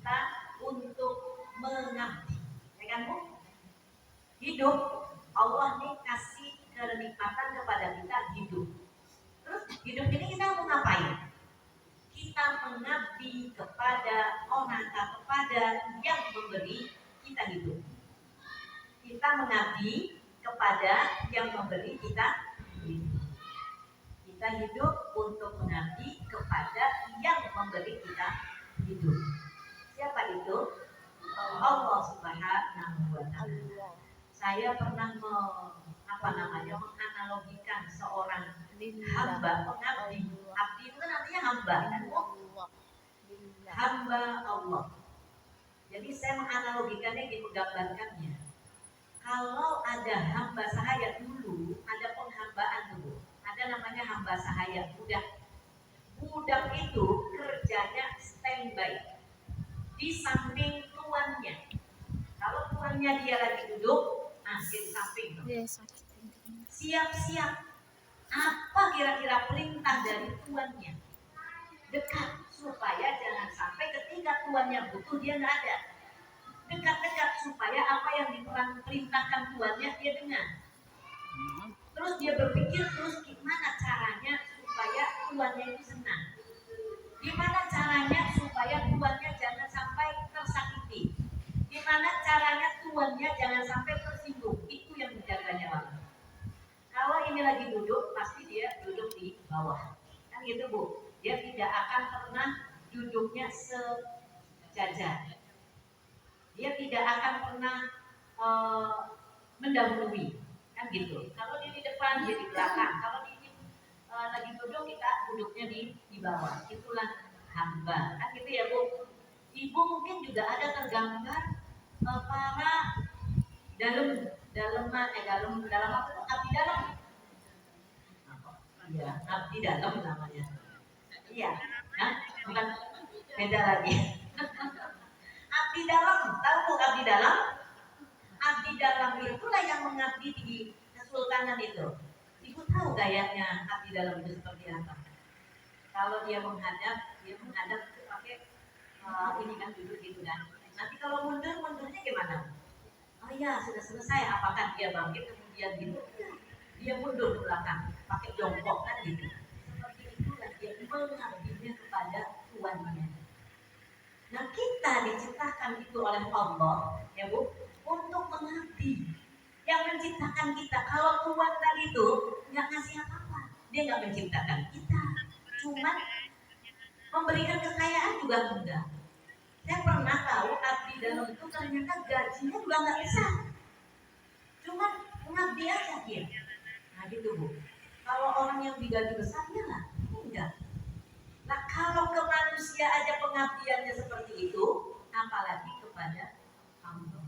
kita untuk mengabdi, ya kan Bu? Hidup, Allah nih kasih kenikmatan kepada kita hidup. Terus hidup ini kita mau ngapain? Kita mengabdi kepada orang, kepada yang memberi kita hidup. Kita mengabdi kepada yang memberi kita hidup. Kita hidup untuk mengabdi kepada yang memberi kita hidup. Siapa itu? Allah Subhanahu wa Ta'ala. Saya pernah menganalogikan seorang hamba pengabdi. Abdi itu kan artinya hamba, kan Bu? Hamba Allah. Jadi saya menganalogikannya, menggambarkannya. Kalau ada hamba sahaya dulu, ada penghambaan dulu. Ada namanya hamba sahaya, budak. Budak itu kerjanya standby di samping tuannya. Kalau tuannya dia lagi duduk, dia di samping. Siap-siap. Apa kira-kira perintah dari tuannya? Dekat, supaya jangan sampai ketika tuannya butuh dia nggak ada. Dekat-dekat supaya apa yang diperintahkan tuannya dia dengar. Terus dia berpikir terus gimana caranya supaya tuannya itu senang. Gimana caranya supaya tuannya jangan sampai tersakiti. Gimana caranya tuannya jangan sampai tersinggung. Itu yang menjaganya Pak. Kalau ini lagi duduk, pasti dia duduk di bawah. Kan gitu Bu. Dia tidak akan pernah duduknya sejajar. Dia tidak akan pernah mendahului, kan gitu. Kalau dia di depan, dia di belakang. Kalau dia lagi duduk, kita duduknya di bawah. Itulah hamba, kan gitu ya Bu. Ibu mungkin juga ada tergambar para dalam apa itu? Abdi dalam. Iya, abdi dalam namanya. Iya, nah, bukan beda lagi. Abdi dalam, tahu Bu abdi dalam? Abdi dalam itulah yang mengabdi di kesultanan itu. Ibu tahu gayanya abdi dalam itu seperti apa? Kalau dia menghadap pakai ini kan duduk gitu kan. Nanti kalau mundurnya gimana? Oh iya, sudah selesai. Apakah dia bangkit kemudian gitu? Dia mundur ke belakang, pakai jongkok kan gitu. Seperti itulah dia mengabdinya kepada tuannya. Nah kita diciptakan itu oleh Allah, ya Bu, untuk mengabdi. Yang menciptakan kita, kalau Tuhan tadi itu nggak ngasih apa-apa, dia nggak menciptakan kita, cuma memberikan kekayaan juga enggak. Saya pernah tahu abdi dalam itu ternyata gajinya juga nggak besar, cuma mengabdi aja dia. Nah gitu Bu. Kalau orang yang digaji besarnya lah, enggak. Nah kalau ke manusia aja pengabdiannya seperti itu, apalagi kepada Allah.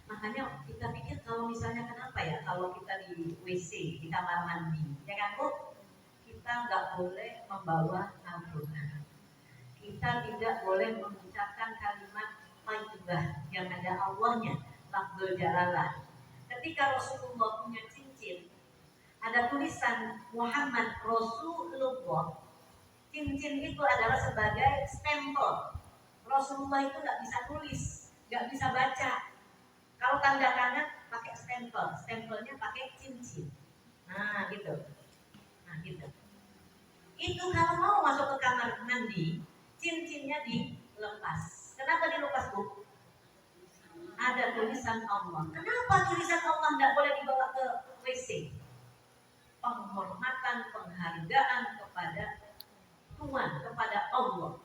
Makanya kita pikir kalau misalnya kenapa ya kalau kita di WC, di kamar mandi, ya kan Bu? Kita nggak boleh membawa Al-Quran. Kita tidak boleh mengucapkan kalimat thayyibah yang ada Allahnya, lafzul jalalah. Ketika Rasulullah punya cincin, ada tulisan Muhammad Rasulullah. Cincin itu adalah sebagai stempel. Rasulullah itu nggak bisa tulis, nggak bisa baca. Kalau tanda tangan pakai stempel, stempelnya pakai cincin. Nah gitu. Itu kalau mau masuk ke kamar mandi, cincinnya dilepas. Kenapa dilepas Bu? Ada tulisan Allah. Kenapa tulisan Allah nggak boleh dibawa ke WC? Penghormatan, penghargaan kepada Tuhan, kepada Allah.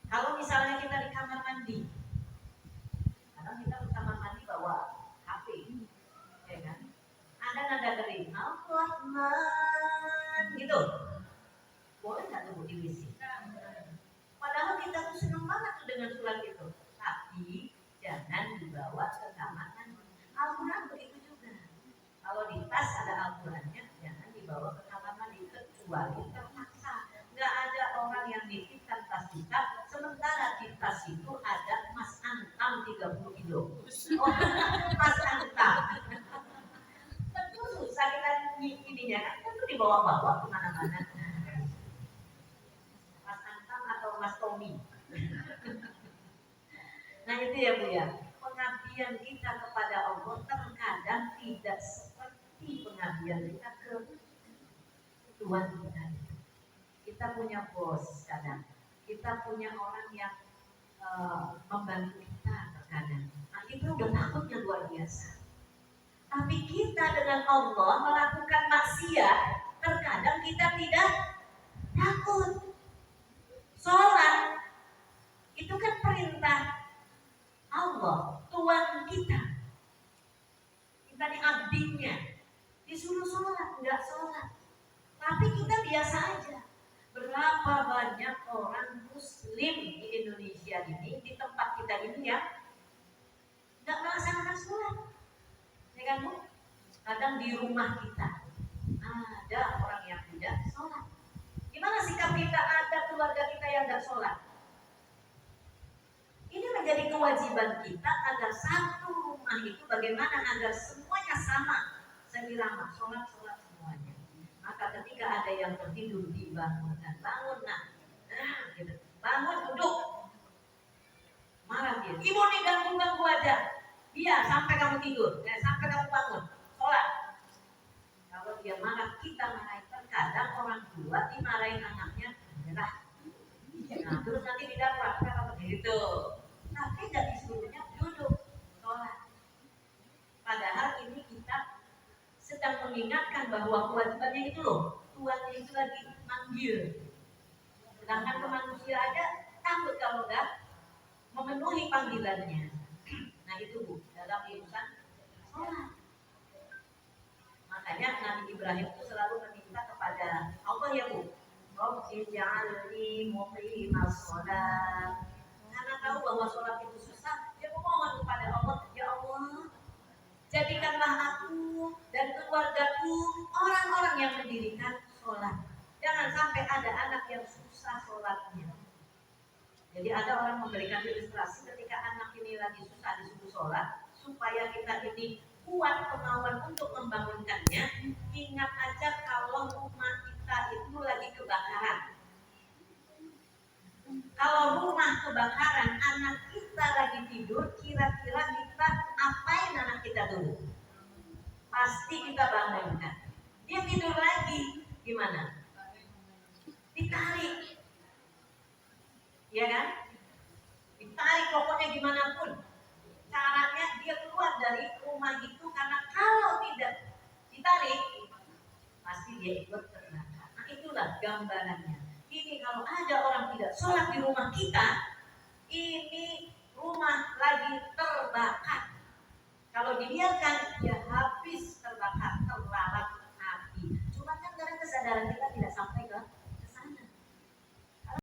Kalau misalnya kita di kamar mandi, kadang kita di kamar mandi bawa HP, ya kan? Ada nada kering, Al-Rahman, gitu. Boleh nggak tuh di WC? Padahal kita tuh senang banget tuh dengan surat itu, tapi jangan dibawa ke kamar mandi. Al-Quran begitu juga. Kalau di tas ada Al-Qurannya, jangan dibawa ke kamar mandi kecuali terpaksa. Nggak ada orang yang nitipkan tas kita, sementara di tas itu ada emas antam 30 kilo. Oh, emas antam. Tentu susah kita ininya kan, tentu dibawa-bawa kemana-mana. Mas Antam atau Mas Tommy. itu ya Bu ya. Pengabdian kita kepada Allah terkadang tidak seperti pengabdian kita ke Tuhan kita. Kita punya bos kadang, kita punya orang yang membantu kita terkadang. Nah itu udah takutnya luar biasa. Tapi kita dengan Allah melakukan maksiat, terkadang kita tidak takut. Sholat itu kan perintah Allah, Tuhan kita. Kita ini abdinya, disuruh sholat, enggak sholat. Tapi kita biasa aja. Berapa banyak orang Muslim di Indonesia ini, di tempat kita ini ya, nggak melaksanakan sholat, ya kan Bu? Kadang di rumah kita ada orang yang tidak sholat. Gimana sikap kita ada keluarga kita yang nggak sholat? Ini menjadi kewajiban kita agar satu rumah itu bagaimana agar semuanya sama, seirama, sholat semuanya. Maka ketika ada yang tertidur dibangunkan, bangun nak, gitu. Bangun duduk, marah dia. Ibu nih ganggu aja, iya sampai kamu tidur, sampai kamu bangun, sholat. Kalau dia marah, kita marahin. Terkadang orang tua dimarahin anaknya, menyerah. Nah terus nanti didapat, kenapa begitu? Tapi nggak disuruhnya duduk, sholat. Padahal ini kita sedang mengingatkan bahwa kewajibannya itu loh, Tuhannya itu lagi manggil. Sedangkan ke manusia aja takut kalau nggak memenuhi panggilannya. Nah itu Bu, dalam urusan sholat. Makanya Nabi Ibrahim itu selalu meminta kepada Allah ya Bu, Rabbi ja'alni muqimas sholat. Karena tahu bahwa sholat itu susah, dia memohon kepada Allah, ya Allah, jadikanlah aku dan keluargaku orang-orang yang mendirikan sholat. Jangan sampai ada anak yang susah sholatnya. Jadi ada orang memberikan ilustrasi ketika anak ini lagi susah disuruh sholat, supaya kita ini kuat kemauan untuk membangunkannya. Ingat aja kalau rumah kita itu lagi kebakaran. Kalau rumah kebakaran, anak kita lagi tidur, kira-kira kita apain anak kita dulu? Pasti kita bangunkan. Dia tidur lagi, gimana? Ditarik, ya kan? Ditarik pokoknya gimana pun caranya dia keluar dari rumah itu, karena kalau tidak ditarik pasti dia ikut terbakar. Nah itulah gambarannya. Ini kalau ada orang tidak sholat di rumah kita, ini rumah lagi terbakar. Kalau dibiarkan dia habis terbakar.